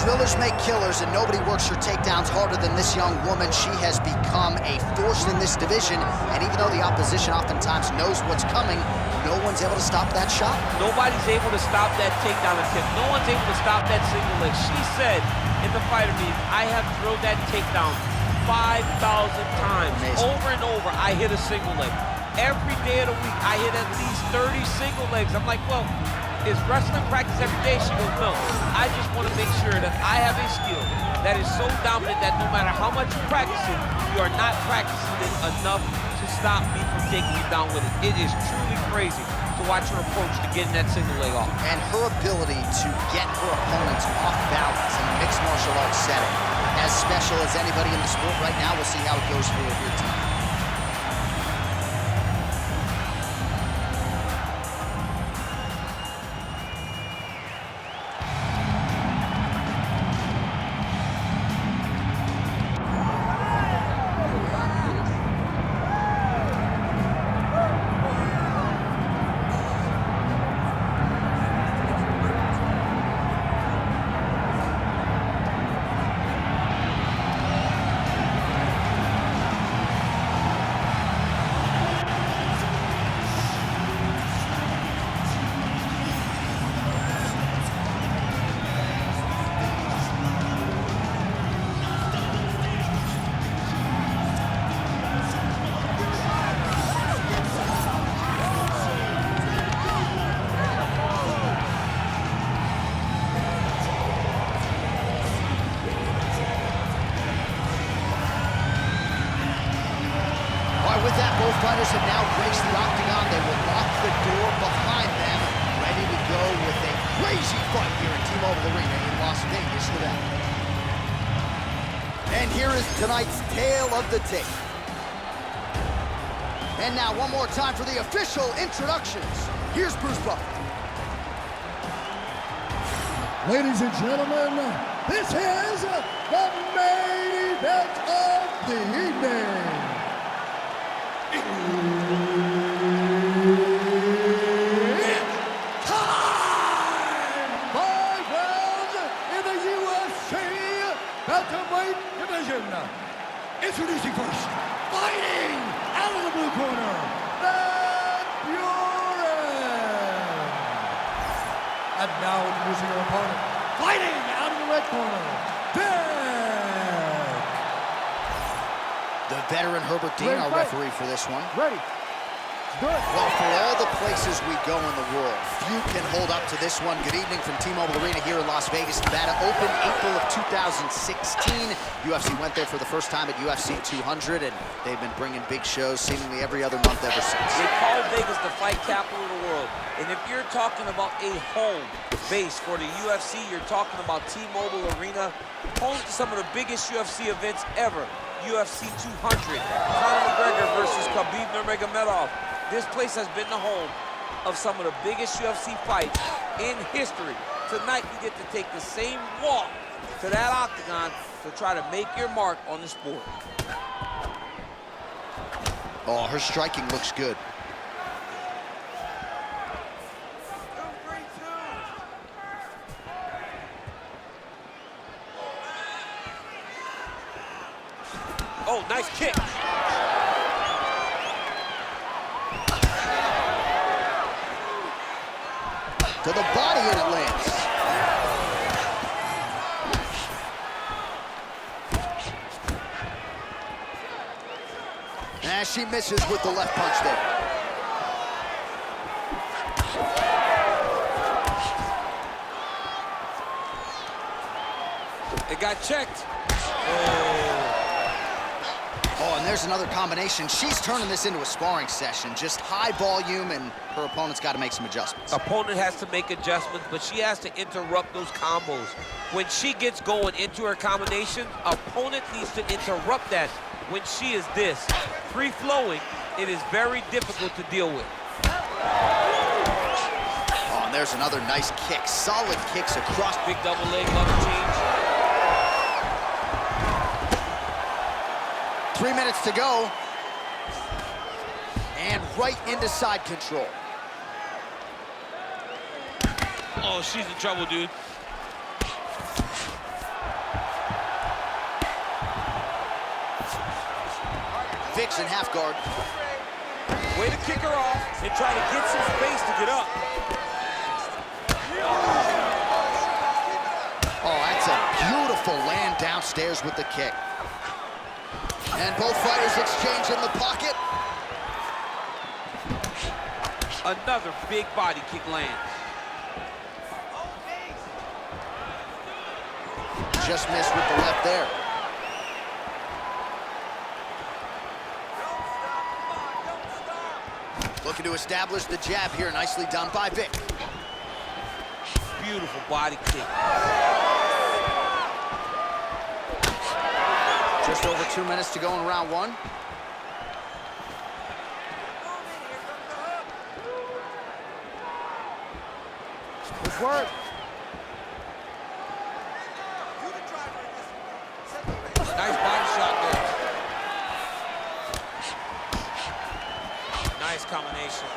Drillers make killers, and nobody works her takedowns harder than this young woman. She has become a force in this division, and even though the opposition oftentimes knows what's coming, no one's able to stop that shot. Nobody's able to stop that takedown attempt. No one's able to stop that single leg. She said in the fighter meeting, I have drilled that takedown 5,000 times. Amazing. Over and over, I hit a single leg. Every day of the week, I hit at least 30 single legs. I'm like, well, is wrestling practice every day? She goes, no. I just want to make sure that I have a skill that is so dominant that no matter how much you practice it, you are not practicing it enough to stop me from taking you down with it. It is truly crazy to watch her approach to getting that single leg off. And her ability to get her opponents off balance in a mixed martial arts setting, as special as anybody in the sport right now. We'll see how it goes for her here tonight. With that, both fighters have now graced the octagon. They will lock the door behind them, ready to go with a crazy fight here at T-Mobile Arena in Las Vegas, Nevada. And here is tonight's tale of the tape. And now, one more time for the official introductions. Here's Bruce Buffer. Ladies and gentlemen, this is the main event of the evening. It's time! 5 rounds in the UFC Bantamweight division. Introducing first, fighting out of the blue corner, Buren. And now introducing her opponent, fighting out of the red corner, Vick. The veteran Herbert Dean, our referee for this one. Ready. Good. Well, for all the places we go in the world, few can hold up to this one. Good evening from T-Mobile Arena here in Las Vegas, Nevada. Opened April of 2016. UFC went there for the first time at UFC 200, and they've been bringing big shows seemingly every other month ever since. They call Vegas the fight capital of the world. And if you're talking about a home base for the UFC, you're talking about T-Mobile Arena, home to some of the biggest UFC events ever. UFC 200, Conor McGregor versus Khabib Nurmagomedov. This place has been the home of some of the biggest UFC fights in history. Tonight, you get to take the same walk to that octagon to try to make your mark on the sport. Oh, her striking looks good. Oh, nice kick. To the body, and it lands. And she misses with the left punch there. It got checked. Oh, and there's another combination. She's turning this into a sparring session. Just high volume, and her opponent's got to make some adjustments. Opponent has to make adjustments, but she has to interrupt those combos. When she gets going into her combination, opponent needs to interrupt that. When she is this free-flowing, it is very difficult to deal with. Oh, and there's another nice kick. Solid kicks across. Big double leg, lever change. 3 minutes to go. And right into side control. Oh, she's in trouble, dude. Vick's in half guard. Way to kick her off and try to get some space to get up. Oh, that's a beautiful land downstairs with the kick. And both fighters exchange in the pocket. Another big body kick lands. Just missed with the left there. Looking to establish the jab here. Nicely done by Vick. Beautiful body kick. Just over 2 minutes to go in round one. Good work. Nice body shot there. Nice combination.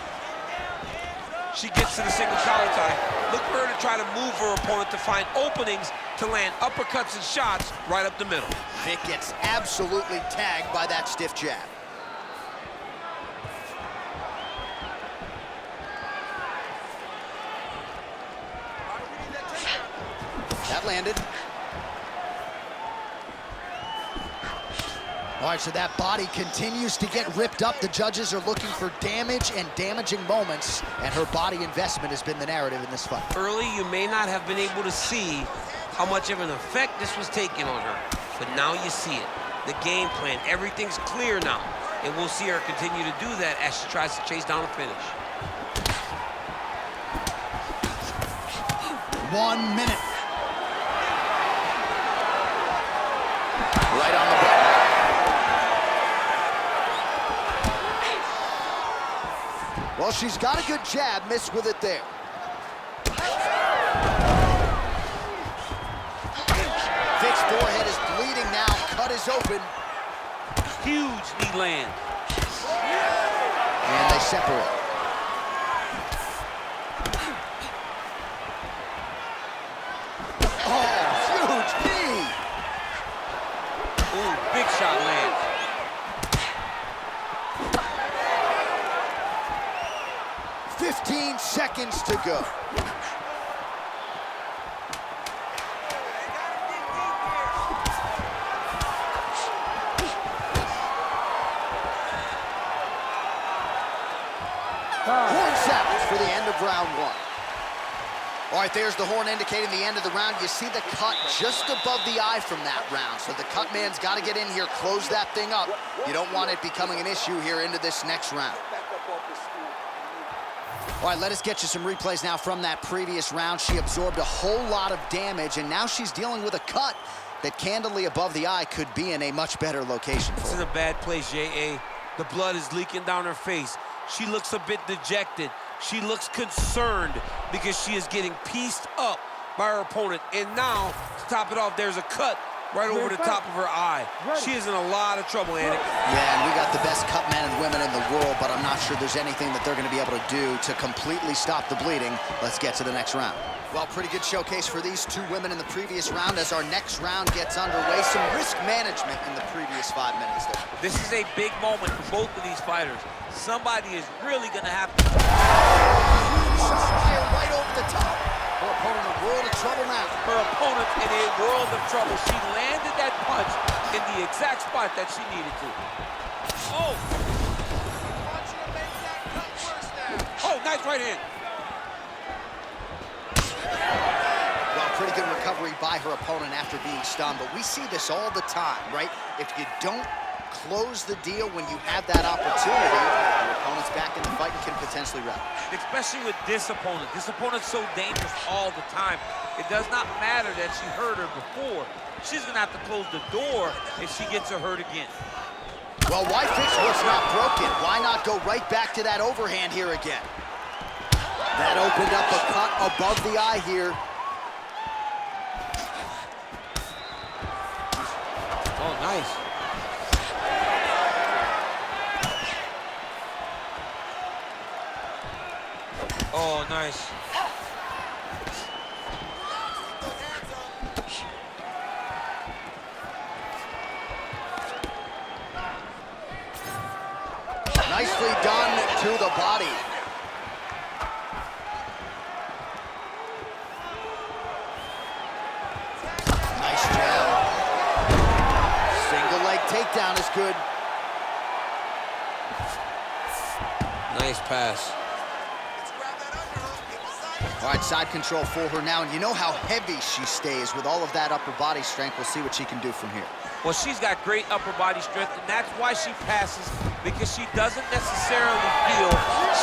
She gets to the single collar tie. Look for her to try to move her opponent to find openings to land uppercuts and shots right up the middle. Vick gets absolutely tagged by that stiff jab. That landed. All right, so that body continues to get ripped up. The judges are looking for damage and damaging moments, and her body investment has been the narrative in this fight. Early, you may not have been able to see how much of an effect this was taking on her, but now you see it. The game plan, everything's clear now, and we'll see her continue to do that as she tries to chase down a finish. 1 minute. Right on the button. Well, she's got a good jab, missed with it there. Vick's forehead is bleeding now, cut is open. Huge knee land. And they separate. Oh, huge knee. Ooh, big shot lands. "15 seconds to go." Horn sounds for the end of round one. All right, there's the horn indicating the end of the round. You see the cut just above the eye from that round. So the cut man's got to get in here, close that thing up. You don't want it becoming an issue here into this next round. All right, let us get you some replays now from that previous round. She absorbed a whole lot of damage, and now she's dealing with a cut that candidly above the eye could be in a much better location for It's her. in a bad place, J.A. The blood is leaking down her face. She looks a bit dejected. She looks concerned because she is getting pieced up by her opponent. And now, to top it off, there's a cut right over the top of her eye. She is in a lot of trouble, Annick. Yeah, and we got the best cut men and women in the world, but I'm not sure there's anything that they're going to be able to do to completely stop the bleeding. Let's get to the next round. Well, pretty good showcase for these two women in the previous round. As our next round gets underway, some risk management in the previous 5 minutes there. This is a big moment for both of these fighters. Somebody is really going to have to... Shot fired right over the top. Her opponent in a world of trouble now. Her opponent in a world of trouble. She landed that punch in the exact spot that she needed to. Oh! Oh, nice right hand. Well, pretty good recovery by her opponent after being stunned, but we see this all the time, right? If you don't close the deal when you have that opportunity, your opponent's back in the fight and can potentially wrap. Especially with this opponent. This opponent's so dangerous all the time. It does not matter that she hurt her before. She's gonna have to close the door if she gets her hurt again. Well, why fix what's not broken? Why not go right back to that overhand here again? That opened up a cut above the eye here. Oh, nice. Oh, nice. Nicely done to the body. Nice jab. Single leg takedown is good. Nice pass. All right, side control for her now, and you know how heavy she stays with all of that upper body strength. We'll see what she can do from here. Well, she's got great upper body strength, and that's why she passes, because she doesn't necessarily feel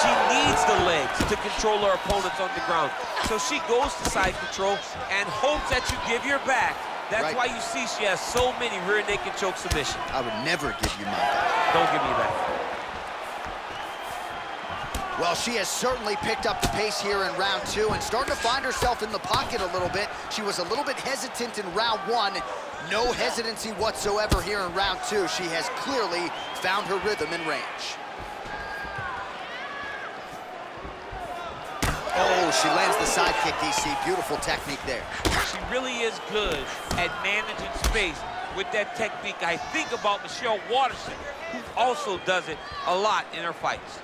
she needs the legs to control her opponents on the ground. So she goes to side control and hopes that you give your back. That's why you see she has so many rear naked choke submissions. I would never give you my back. Don't give me that. Well, she has certainly picked up the pace here in round 2 and starting to find herself in the pocket a little bit. She was a little bit hesitant in round 1. No hesitancy whatsoever here in round 2. She has clearly found her rhythm and range. Oh, she lands the side kick, DC. Beautiful technique there. She really is good at managing space with that technique. I think about Michelle Waterson, who also does it a lot in her fights.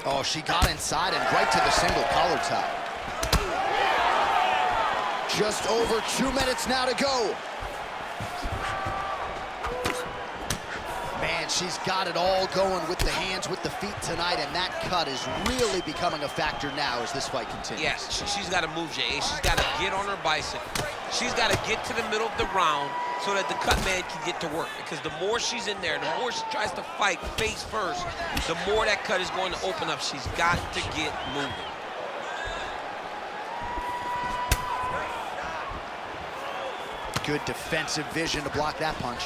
Oh, she got inside and right to the single collar tie. Just over 2 minutes now to go. Man, she's got it all going with the hands, with the feet tonight, and that cut is really becoming a factor now as this fight continues. Yes, she's got to move, Jay. She's got to get on her bicycle. She's got to get to the middle of the round so that the cut man can get to work. Because the more she's in there, the more she tries to fight face first, the more that cut is going to open up. She's got to get moving. Good defensive vision to block that punch.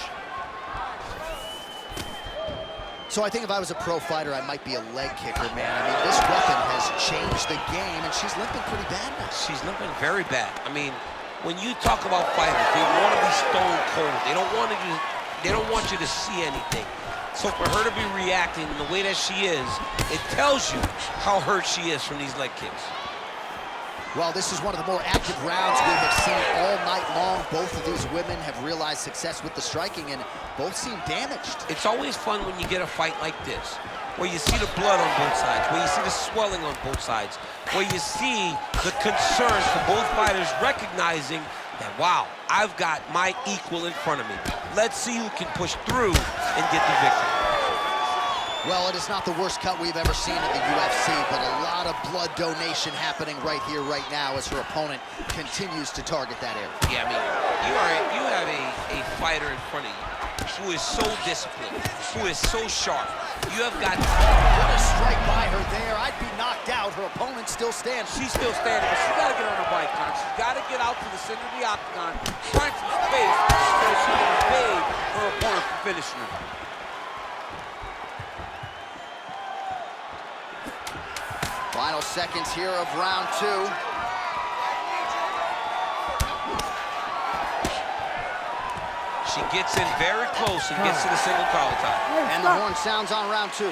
So I think if I was a pro fighter, I might be a leg kicker, man. I mean, this weapon has changed the game, and she's limping pretty bad now. She's limping very bad. I mean, when you talk about fighters, they want to be stone cold. They don't want you to see anything. So for her to be reacting in the way that she is, it tells you how hurt she is from these leg kicks. Well, this is one of the more active rounds we have seen all night long. Both of these women have realized success with the striking, and both seem damaged. It's always fun when you get a fight like this, where you see the blood on both sides, where you see the swelling on both sides, where you see the concern for both fighters recognizing that, wow, I've got my equal in front of me. Let's see who can push through and get the victory. Well, it is not the worst cut we've ever seen in the UFC, but a lot of blood donation happening right here, right now, as her opponent continues to target that area. Yeah, I mean, you have a fighter in front of you who is so disciplined, who is so sharp. You have got... What a strike by her there. I'd be knocked out. Her opponent still stands. She's still standing, but she's got to get on her bike, Con. She's got to get out to the center of the octagon, find some space, so she can evade her opponent from finishing her. Final seconds here of round 2. She gets in very close and gets to the single collar tie. And the horn sounds on round 2.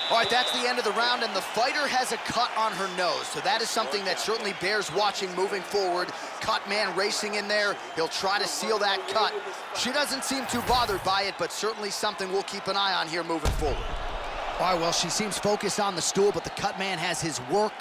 All right, that's the end of the round, and the fighter has a cut on her nose. So that is something that certainly bears watching moving forward. Cut man racing in there. He'll try to seal that cut. She doesn't seem too bothered by it, but certainly something we'll keep an eye on here moving forward. All right, well, she seems focused on the stool, but the cut man has his work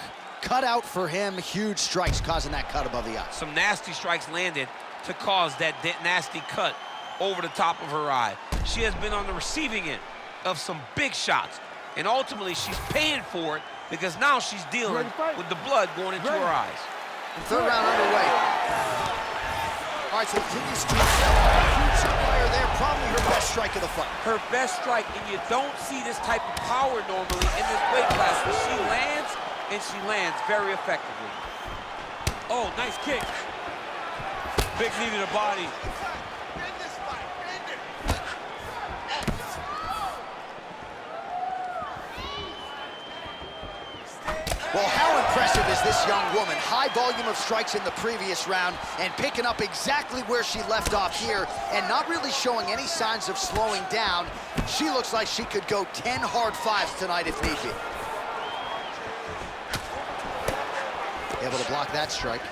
cut out for him. Huge strikes causing that cut above the eye. Some nasty strikes landed to cause that nasty cut over the top of her eye. She has been on the receiving end of some big shots, and ultimately she's paying for it because now she's dealing with the blood going into her eyes. Third round underway. All right, so continues to huge fire there, probably her best strike of the fight. Her best strike, and you don't see this type of power normally in this weight class, but she lands, and she lands very effectively. Oh, nice kick. Vick needed a body. Well, how impressive is this young woman? High volume of strikes in the previous round and picking up exactly where she left off here and not really showing any signs of slowing down. She looks like she could go 10 hard fives tonight if need be. Able to block that strike.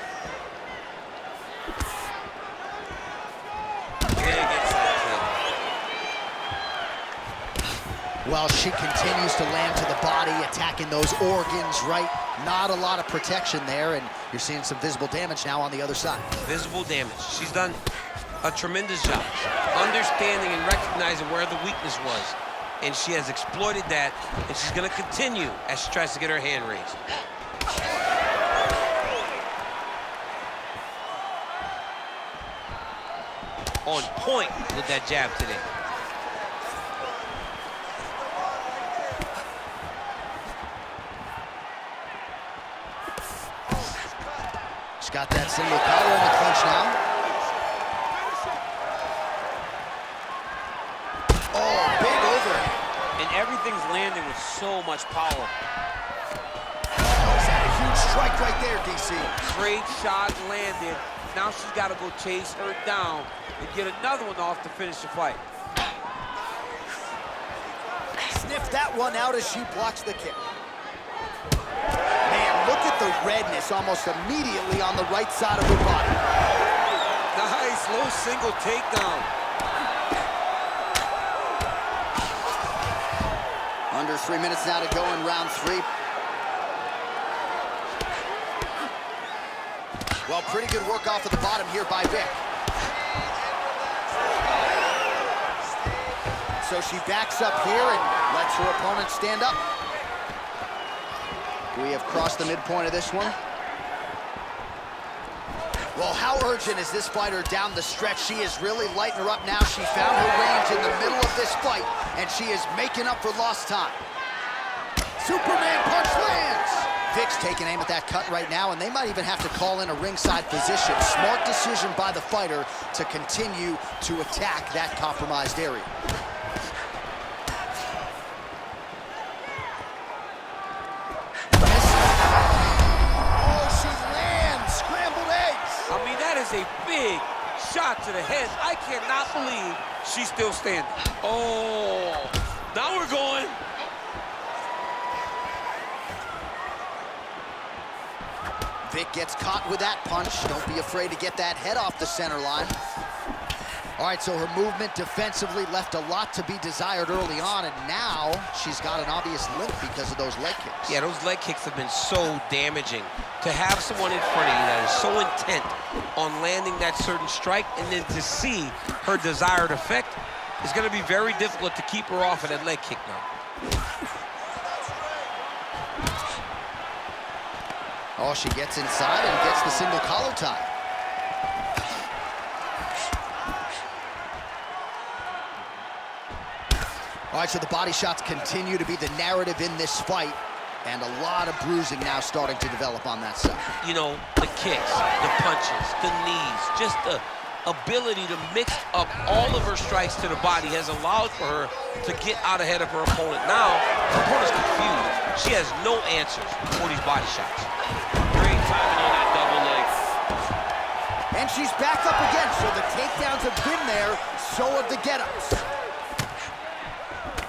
Well, she continues to land to the body, attacking those organs, right? Not a lot of protection there, and you're seeing some visible damage now on the other side. Visible damage. She's done a tremendous job understanding and recognizing where the weakness was. And she has exploited that, and she's going to continue as she tries to get her hand raised. On point with that jab today. She's got that single collar in the clinch now. Oh, big overhand. And everything's landing with so much power. Oh, he's had a huge strike right there, DC. Great shot landed. Now she's got to go chase her down and get another one off to finish the fight. Sniff that one out as she blocks the kick. Man, look at the redness almost immediately on the right side of her body. Nice, low single takedown. Under 3 minutes now to go in round 3. Well, pretty good work off of the bottom here by Vick. So she backs up here and lets her opponent stand up. We have crossed the midpoint of this one. Well, how urgent is this fighter down the stretch? She is really lighting her up now. She found her range in the middle of this fight, and she is making up for lost time. Superman punch lands. Vick's taking aim at that cut right now, and they might even have to call in a ringside position. Smart decision by the fighter to continue to attack that compromised area. A big shot to the head. I cannot believe she's still standing. Oh, now we're going. Vick gets caught with that punch. Don't be afraid to get that head off the center line. All right, so her movement defensively left a lot to be desired early on, and now she's got an obvious limp because of those leg kicks. Yeah, those leg kicks have been so damaging. To have someone in front of you that is so intent on landing that certain strike, and then to see her desired effect is going to be very difficult to keep her off of that leg kick now. Oh, she gets inside and gets the single collar tie. All right, so the body shots continue to be the narrative in this fight, and a lot of bruising now starting to develop on that side. You know, the kicks, the punches, the knees, just the ability to mix up all of her strikes to the body has allowed for her to get out ahead of her opponent. Now, her opponent's confused. She has no answers for these body shots. Great timing on that double leg. And she's back up again, so the takedowns have been there, so have the get-ups.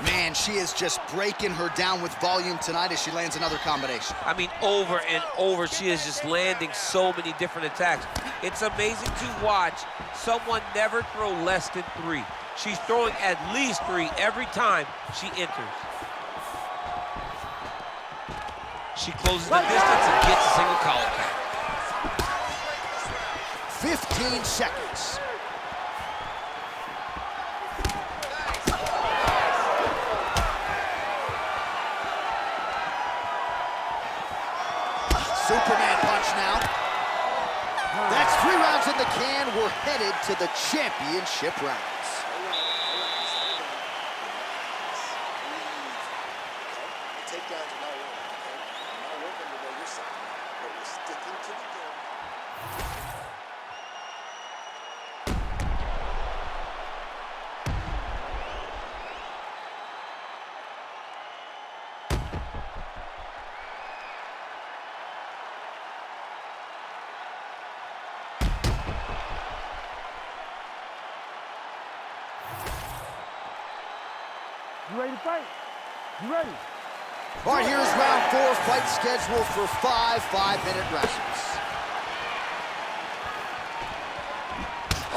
Man, she is just breaking her down with volume tonight as she lands another combination. I mean, over and over, she is just landing so many different attacks. It's amazing to watch someone never throw less than 3. She's throwing at least 3 every time she enters. She closes the distance and gets a single collar count. 15 seconds. Superman punch now. That's 3 rounds in the can. We're headed to the championship rounds. Takedowns are not working, okay? I'm not working the way you're saying, but we're sticking to the game. You ready to fight? You ready? All right, here's round 4, fight scheduled for 5 5-minute rounds.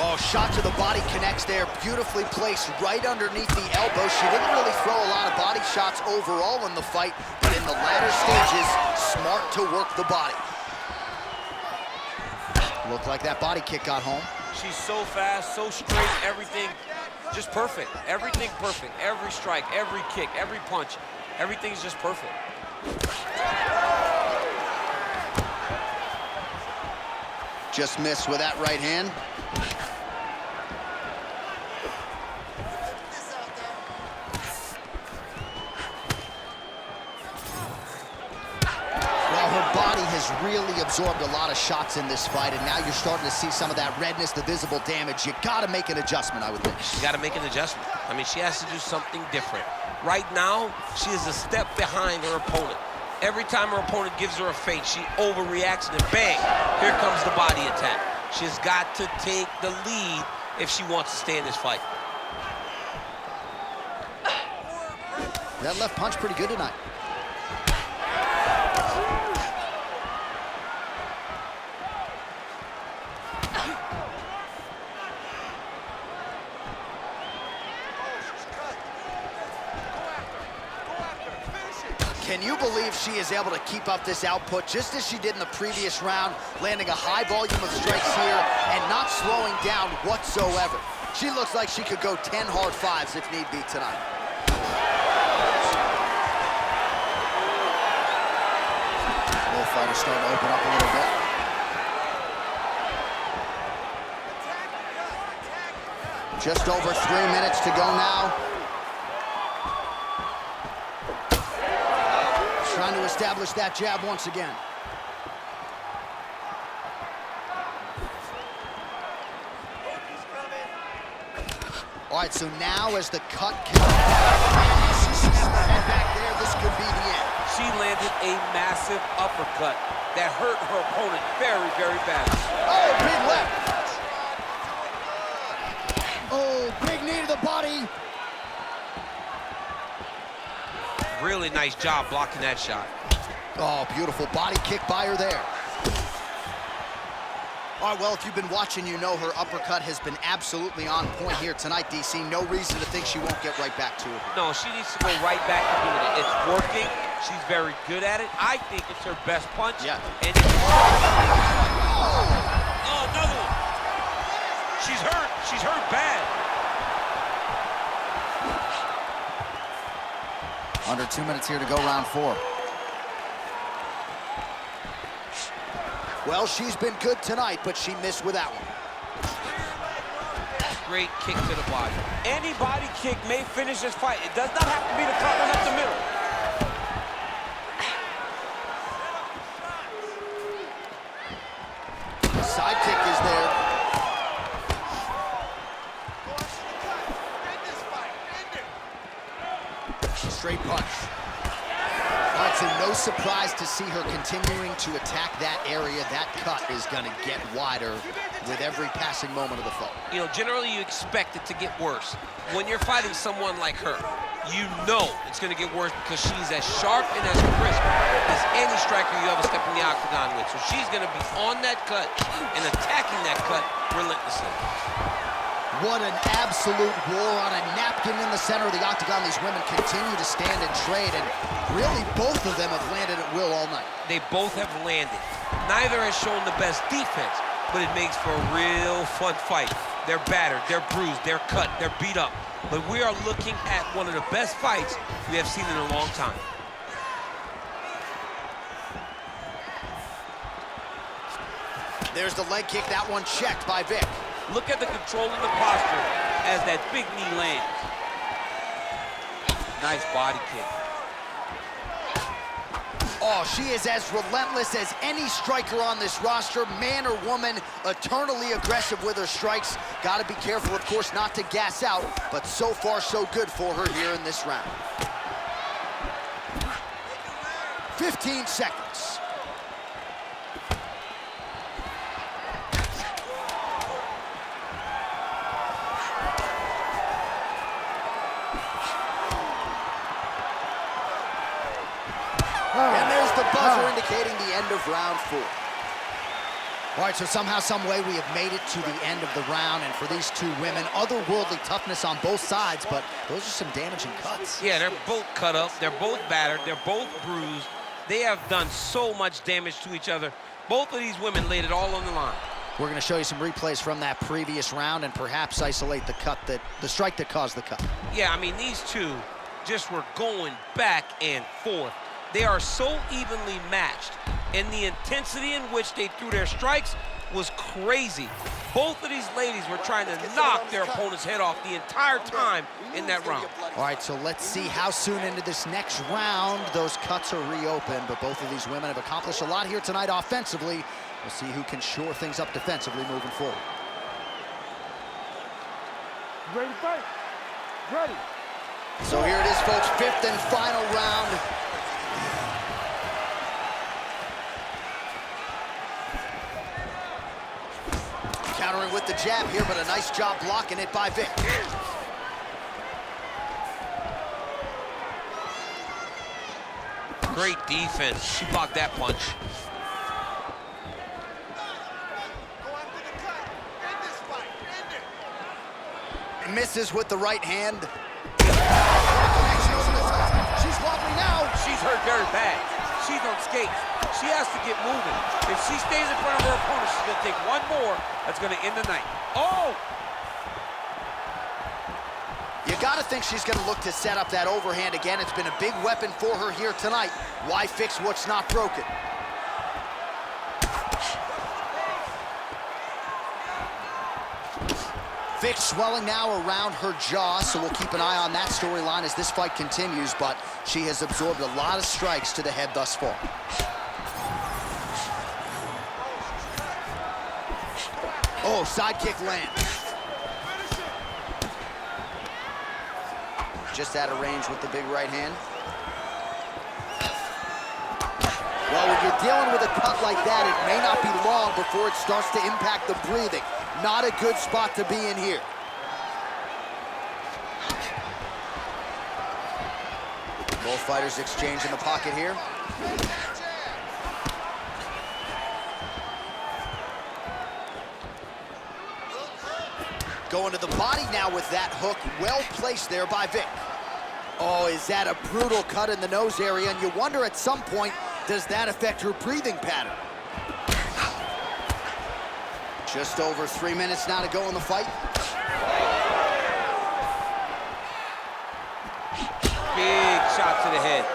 Oh, shot to the body connects there. Beautifully placed right underneath the elbow. She didn't really throw a lot of body shots overall in the fight, but in the latter stages, smart to work the body. Looked like that body kick got home. She's so fast, so straight, everything just perfect. Everything perfect. Every strike, every kick, every punch, everything's just perfect. Just missed with that right hand. Her body has really absorbed a lot of shots in this fight, and now you're starting to see some of that redness, the visible damage. You got to make an adjustment, I would think. She's got to make an adjustment. I mean, she has to do something different. Right now, she is a step behind her opponent. Every time her opponent gives her a feint, she overreacts, and then bang, here comes the body attack. She's got to take the lead if she wants to stay in this fight. That left punch pretty good tonight. Can you believe she is able to keep up this output just as she did in the previous round, landing a high volume of strikes here and not slowing down whatsoever? She looks like she could go 10 hard fives if need be tonight. Both fighters starting to open up a little bit. Just over 3 minutes to go now. Trying to establish that jab once again. All right, so now as the cut back there, this could be the end. She landed a massive uppercut that hurt her opponent very, very badly. Oh, big left. Oh, big knee to the body. Really nice job blocking that shot. Oh, beautiful body kick by her there. All right, well, if you've been watching, you know her uppercut has been absolutely on point here tonight, DC. No reason to think she won't get right back to it. No, she needs to go right back to doing it. It's working. She's very good at it. I think it's her best punch. Yeah. And oh, another one. She's hurt. She's hurt bad. Under 2 minutes here to go, round 4. Well, she's been good tonight, but she missed with that one. Great kick to the body. Any body kick may finish this fight. It does not have to be the cut one up the middle. The side kick is there. Straight punch. All right, so no surprise to see her continuing to attack that area. That cut is going to get wider with every passing moment of the fight. You know, generally you expect it to get worse. When you're fighting someone like her, you know it's going to get worse because she's as sharp and as crisp as any striker you ever step in the octagon with. So she's going to be on that cut and attacking that cut relentlessly. What an absolute war on a napkin in the center of the octagon. These women continue to stand and trade, and really both of them have landed at will all night. They both have landed. Neither has shown the best defense, but it makes for a real fun fight. They're battered, they're bruised, they're cut, they're beat up. But we are looking at one of the best fights we have seen in a long time. There's the leg kick, that one checked by Vick. Look at the control and the posture as that big knee lands. Nice body kick. Oh, she is as relentless as any striker on this roster, man or woman, eternally aggressive with her strikes. Got to be careful, of course, not to gas out, but so far so good for her here in this round. 15 seconds. And there's the buzzer indicating the end of round 4. All right, so somehow, some way, we have made it to the end of the round, and for these two women, otherworldly toughness on both sides, but those are some damaging cuts. Yeah, they're both cut up, they're both battered, they're both bruised. They have done so much damage to each other. Both of these women laid it all on the line. We're going to show you some replays from that previous round and perhaps isolate the strike that caused the cut. Yeah, I mean, these two just were going back and forth. They are so evenly matched, and the intensity in which they threw their strikes was crazy. Both of these ladies were trying to knock their opponent's head off the entire time in that round. All right, so let's see how soon into this next round those cuts are reopened, but both of these women have accomplished a lot here tonight offensively. We'll see who can shore things up defensively moving forward. Ready to fight? Ready. So here it is, folks, fifth and final round. Countering with the jab here, but a nice job blocking it by Vick. Great defense. She blocked that punch. Misses with the right hand. She's wobbly now. She's hurt very bad. She's on skates. She has to get moving. If she stays in front of her opponent, she's gonna take one more. That's gonna end the night. Oh! You gotta think she's gonna look to set up that overhand again. It's been a big weapon for her here tonight. Why fix what's not broken? Vick swelling now around her jaw, so we'll keep an eye on that storyline as this fight continues, but she has absorbed a lot of strikes to the head thus far. Oh, side kick lands. Just out of range with the big right hand. Well, when you're dealing with a cut like that, it may not be long before it starts to impact the breathing. Not a good spot to be in here. Both fighters exchange in the pocket here. Going to the body now with that hook. Well placed there by Vick. Oh, is that a brutal cut in the nose area? And you wonder at some point, does that affect her breathing pattern? Just over 3 minutes now to go in the fight. Big shot to the head.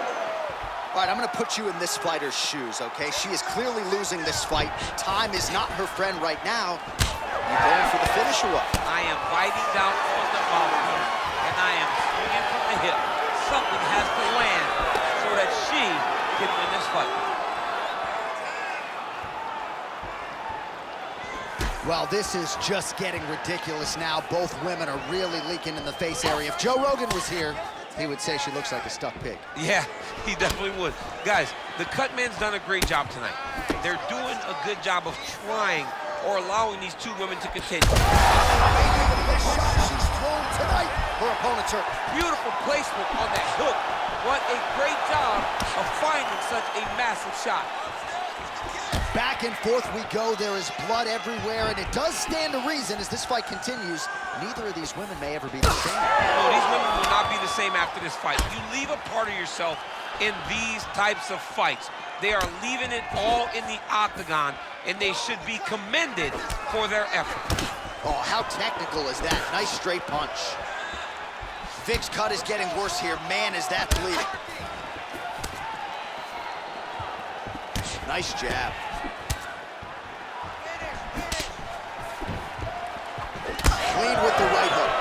All right, I'm gonna put you in this fighter's shoes, okay? She is clearly losing this fight. Time is not her friend right now. You going for the finish or what? I am biting down on the mouthpiece, and I am swinging from the hip. Something has to land so that she can win this fight. Well, this is just getting ridiculous now. Both women are really leaking in the face area. If Joe Rogan was here, he would say she looks like a stuck pig. Yeah, he definitely would. Guys, the cut man's done a great job tonight. They're doing a good job of trying or allowing these two women to continue. Maybe the best shot she's thrown tonight. Her opponent's hurt. Beautiful placement on that hook. What a great job of finding such a massive shot. Back and forth we go. There is blood everywhere, and it does stand to reason as this fight continues. Neither of these women may ever be the same. No, these women will not be the same after this fight. You leave a part of yourself in these types of fights. They are leaving it all in the octagon, and they should be commended for their effort. Oh, how technical is that? Nice straight punch. Vick's cut is getting worse here. Man, is that bleeding. Nice jab. Clean with the right hook.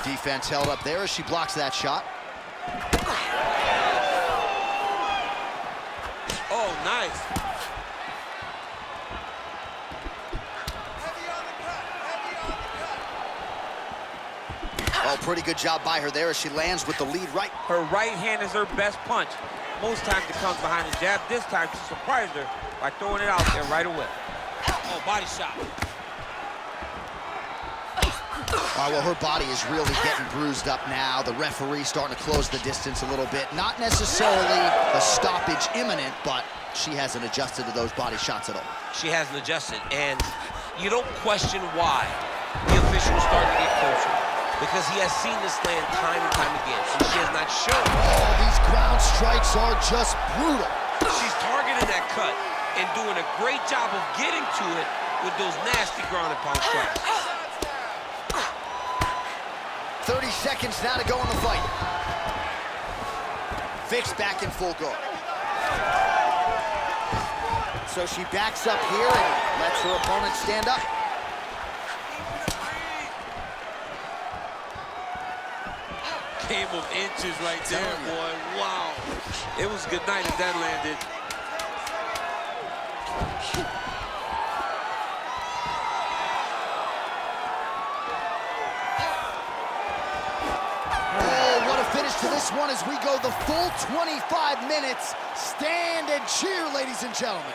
Defense held up there as she blocks that shot. Oh, nice. Oh, pretty good job by her there as she lands with the lead right. Her right hand is her best punch. Most times it comes behind the jab. This time she surprised her by throwing it out there right away. Oh, body shot. All right, well, her body is really getting bruised up now. The referee starting to close the distance a little bit. Not necessarily a stoppage imminent, but she hasn't adjusted to those body shots at all. She hasn't adjusted, and you don't question why the official is starting to get closer, because he has seen this land time and time again, and she has not shown. Oh, these ground strikes are just brutal. She's targeting that cut and doing a great job of getting to it with those nasty ground and pound strikes. 30 seconds now to go in the fight. Vick's back in full guard. So she backs up here and lets her opponent stand up. Game of inches right there, boy. Wow. It was good night if that landed. Oh, what a finish to this one as we go the full 25 minutes. Stand and cheer, ladies and gentlemen.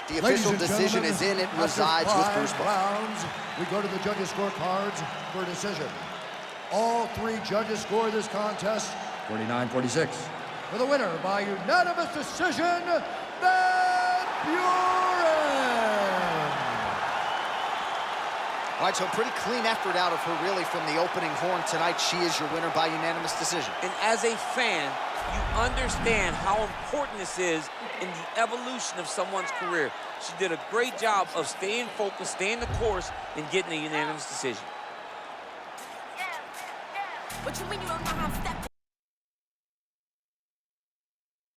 The official decision is in. It resides with Bruce Buffer. Rounds, we go to the judges' scorecards for a decision. All three judges score this contest 49-46. For the winner by unanimous decision, Buren. All right, so a pretty clean effort out of her, really, from the opening horn tonight. She is your winner by unanimous decision. And as a fan, you understand how important this is in the evolution of someone's career. She did a great job of staying focused, staying the course, and getting a unanimous decision. What you mean you don't know how to step